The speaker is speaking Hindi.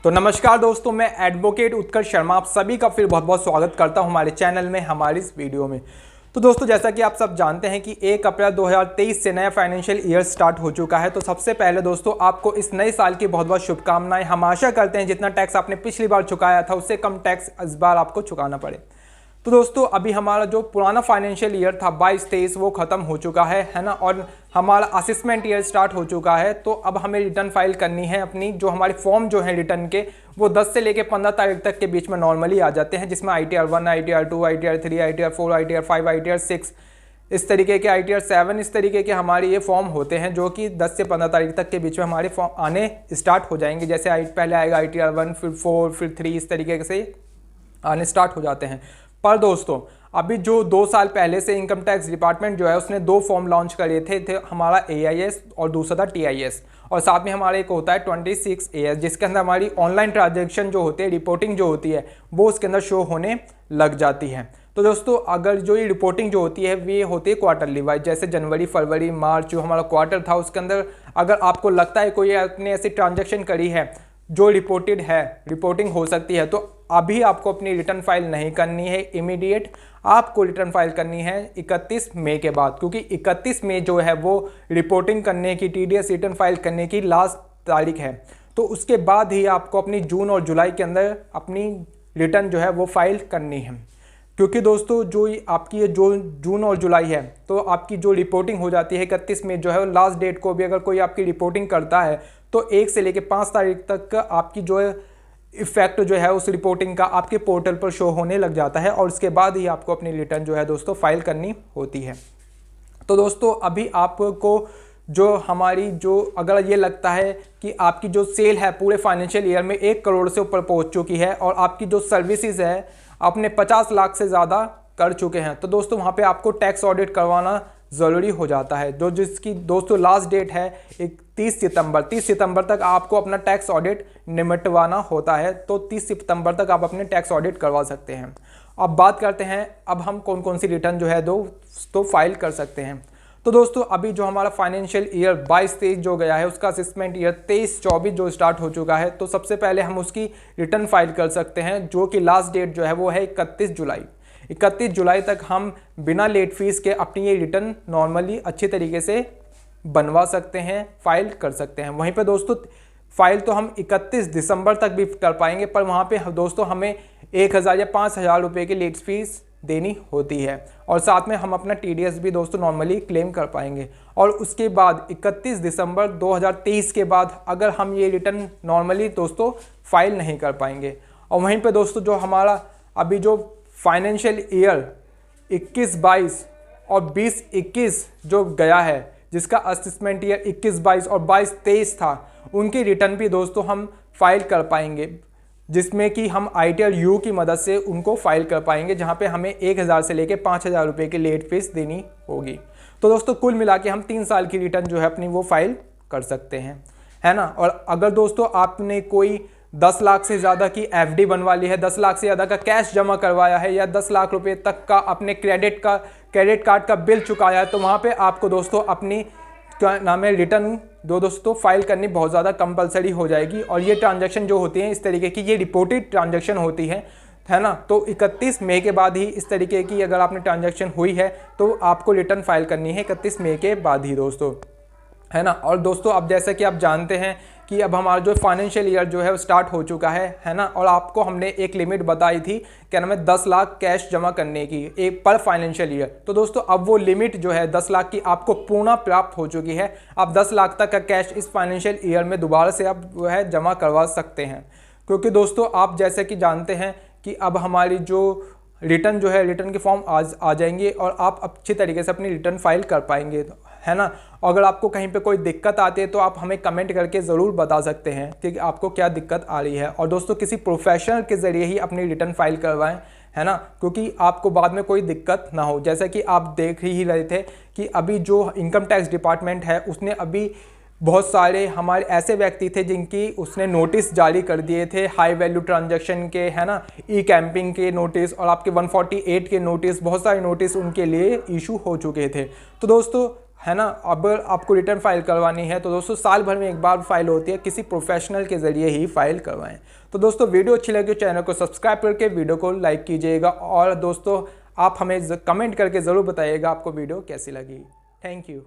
तो नमस्कार दोस्तों, मैं एडवोकेट उत्कर्ष शर्मा आप सभी का फिर बहुत बहुत स्वागत करता हूं हमारे चैनल में, हमारी इस वीडियो में। तो दोस्तों, जैसा कि आप सब जानते हैं कि 1 अप्रैल 2023 से नया फाइनेंशियल ईयर स्टार्ट हो चुका है। तो सबसे पहले दोस्तों, आपको इस नए साल की बहुत बहुत शुभकामनाएं। हम आशा करते हैं जितना टैक्स आपने पिछली बार चुकाया था उससे कम टैक्स इस बार आपको चुकाना पड़े। तो दोस्तों, अभी हमारा जो पुराना फाइनेंशियल ईयर था 22-23 वो ख़त्म हो चुका है ना, और हमारा असेसमेंट ईयर स्टार्ट हो चुका है। तो अब हमें रिटर्न फाइल करनी है अपनी। जो हमारे फॉर्म जो है रिटर्न के, वो 10 से लेकर 15 तारीख तक के बीच में नॉर्मली आ जाते हैं, जिसमें ITR 1, ITR 2, ITR 3, ITR 4, ITR 5, ITR 6 इस तरीके के, ITR 7 इस तरीके के हमारे ये फॉर्म होते हैं, जो कि 10 से 15 तारीख तक के बीच में हमारे फॉर्म आने स्टार्ट हो जाएंगे। जैसे पहले आएगा ITR 1, फिर 4, फिर 3 इस तरीके से आने स्टार्ट हो जाते हैं। पर दोस्तों, अभी जो 2 साल पहले से इनकम टैक्स डिपार्टमेंट जो है उसने 2 फॉर्म लॉन्च करे थे हमारा AIS और दूसरा था TIS, और साथ में हमारा एक होता है 26AS, जिसके अंदर हमारी ऑनलाइन ट्रांजैक्शन जो होती है, रिपोर्टिंग जो होती है वो उसके अंदर शो होने लग जाती है। तो दोस्तों, अगर जो ये रिपोर्टिंग जो होती है ये होती है क्वार्टरली वाइज, जैसे जनवरी, फरवरी, मार्च जो हमारा क्वार्टर था उसके अंदर अगर आपको लगता है कोई आपने ऐसी ट्रांजैक्शन करी है जो रिपोर्टेड है, रिपोर्टिंग हो सकती है, तो अभी आपको अपनी रिटर्न फाइल नहीं करनी है इमीडिएट। आपको रिटर्न फाइल करनी है 31 मई के बाद, क्योंकि 31 मई जो है वो रिपोर्टिंग करने की, TDS रिटर्न फाइल करने की लास्ट तारीख है। तो उसके बाद ही आपको अपनी जून और जुलाई के अंदर अपनी रिटर्न जो है वो फाइल करनी है। क्योंकि दोस्तों, जो आपकी ये जो जून और जुलाई है, तो आपकी जो रिपोर्टिंग हो जाती है 31 में जो है, लास्ट डेट को भी अगर कोई आपकी रिपोर्टिंग करता है तो 1 से लेकर 5 तारीख तक आपकी जो है इफेक्ट जो है उस रिपोर्टिंग का आपके पोर्टल पर शो होने लग जाता है, और उसके बाद ही आपको अपनी रिटर्न जो है दोस्तों फाइल करनी होती है। तो दोस्तों, अभी आपको जो हमारी जो अगर ये लगता है कि आपकी जो सेल है पूरे फाइनेंशियल ईयर में 1 करोड़ से ऊपर पहुंच चुकी है, और आपकी जो सर्विसेज है आपने 50 लाख से ज़्यादा कर चुके हैं, तो दोस्तों वहाँ पे आपको टैक्स ऑडिट करवाना ज़रूरी हो जाता है। जो जिसकी दोस्तों लास्ट डेट है 30 सितंबर तक आपको अपना टैक्स ऑडिट निपटवाना होता है। तो 30 सितंबर तक आप अपने टैक्स ऑडिट करवा सकते हैं। अब बात करते हैं अब हम कौन कौन सी रिटर्न जो है दोस्तों फाइल कर सकते हैं। तो दोस्तों, अभी जो हमारा फाइनेंशियल ईयर 22-23 जो गया है उसका असेसमेंट ईयर 23-24 जो स्टार्ट हो चुका है, तो सबसे पहले हम उसकी रिटर्न फाइल कर सकते हैं, जो कि लास्ट डेट जो है वो है 31 जुलाई। 31 जुलाई तक हम बिना लेट फीस के अपनी ये रिटर्न नॉर्मली अच्छी तरीके से बनवा सकते हैं, फाइल कर सकते हैं। वहीं पे दोस्तों फाइल तो हम 31 दिसंबर तक भी कर पाएंगे, पर वहाँ पे दोस्तों हमें 1000 या 5000 रुपये की लेट फीस देनी होती है, और साथ में हम अपना TDS भी दोस्तों नॉर्मली क्लेम कर पाएंगे। और उसके बाद 31 दिसंबर 2023 के बाद अगर हम ये रिटर्न नॉर्मली दोस्तों फाइल नहीं कर पाएंगे। और वहीं पे दोस्तों जो हमारा अभी जो फाइनेंशियल ईयर 21-22 और 20-21 जो गया है, जिसका असेसमेंट ईयर 21-22 और 22-23 था, उनकी रिटर्न भी दोस्तों हम फाइल कर पाएंगे, जिसमें कि हम ITR U की मदद से उनको फाइल कर पाएंगे, जहां पे हमें 1000 से लेकर 5000 रुपये की लेट फीस देनी होगी। तो दोस्तों कुल मिला के हम 3 साल की रिटर्न जो है अपनी वो फाइल कर सकते हैं, है ना। और अगर दोस्तों आपने कोई 10 लाख से ज़्यादा की FD बनवा ली है, 10 लाख से ज़्यादा का कैश जमा करवाया है, या 10 लाख रुपए तक का अपने क्रेडिट कार्ड का बिल चुकाया है, तो वहाँ पे आपको दोस्तों अपनी क्या नाम है रिटर्न दोस्तों फाइल करनी बहुत ज़्यादा कंपलसरी हो जाएगी। और ये ट्रांजैक्शन जो होती हैं इस तरीके की, ये रिपोर्टेड ट्रांजैक्शन होती है ना। तो 31 मई के बाद ही इस तरीके की अगर आपने ट्रांजैक्शन हुई है तो आपको रिटर्न फाइल करनी है 31 मई के बाद ही दोस्तों, है ना। और दोस्तों, अब जैसा कि आप जानते हैं कि अब हमारा जो फाइनेंशियल ईयर जो है वो स्टार्ट हो चुका है ना। और आपको हमने एक लिमिट बताई थी, क्या नाम है, 10 लाख कैश जमा करने की एक पर फाइनेंशियल ईयर। तो दोस्तों अब वो लिमिट जो है 10 लाख की आपको पूर्ण प्राप्त हो चुकी है। आप 10 लाख तक का कैश इस फाइनेंशियल ईयर में दोबारा से आप जो है जमा करवा सकते हैं, क्योंकि दोस्तों आप जैसे कि जानते हैं कि अब हमारी जो रिटर्न जो है, रिटर्न के फॉर्म आज आ जाएंगे और आप अच्छी तरीके से अपनी रिटर्न फाइल कर पाएंगे, है ना। अगर आपको कहीं पे कोई दिक्कत आती है तो आप हमें कमेंट करके ज़रूर बता सकते हैं कि आपको क्या दिक्कत आ रही है। और दोस्तों किसी प्रोफेशनल के ज़रिए ही अपनी रिटर्न फाइल करवाएं, है ना, क्योंकि आपको बाद में कोई दिक्कत ना हो। जैसा कि आप देख ही रहे थे कि अभी जो इनकम टैक्स डिपार्टमेंट है उसने अभी बहुत सारे हमारे ऐसे व्यक्ति थे जिनकी उसने नोटिस जारी कर दिए थे, हाई वैल्यू ट्रांजैक्शन के, है ना, कैंपिंग के नोटिस और आपके 148 के नोटिस, बहुत सारे नोटिस उनके लिए इशू हो चुके थे। तो दोस्तों है ना। अब आपको रिटर्न फाइल करवानी है तो दोस्तों साल भर में एक बार फाइल होती है, किसी प्रोफेशनल के ज़रिए ही फाइल करवाएं। तो दोस्तों वीडियो अच्छी लगी तो चैनल को सब्सक्राइब करके वीडियो को लाइक कीजिएगा, और दोस्तों आप हमें कमेंट करके ज़रूर बताइएगा आपको वीडियो कैसी लगी। Thank you.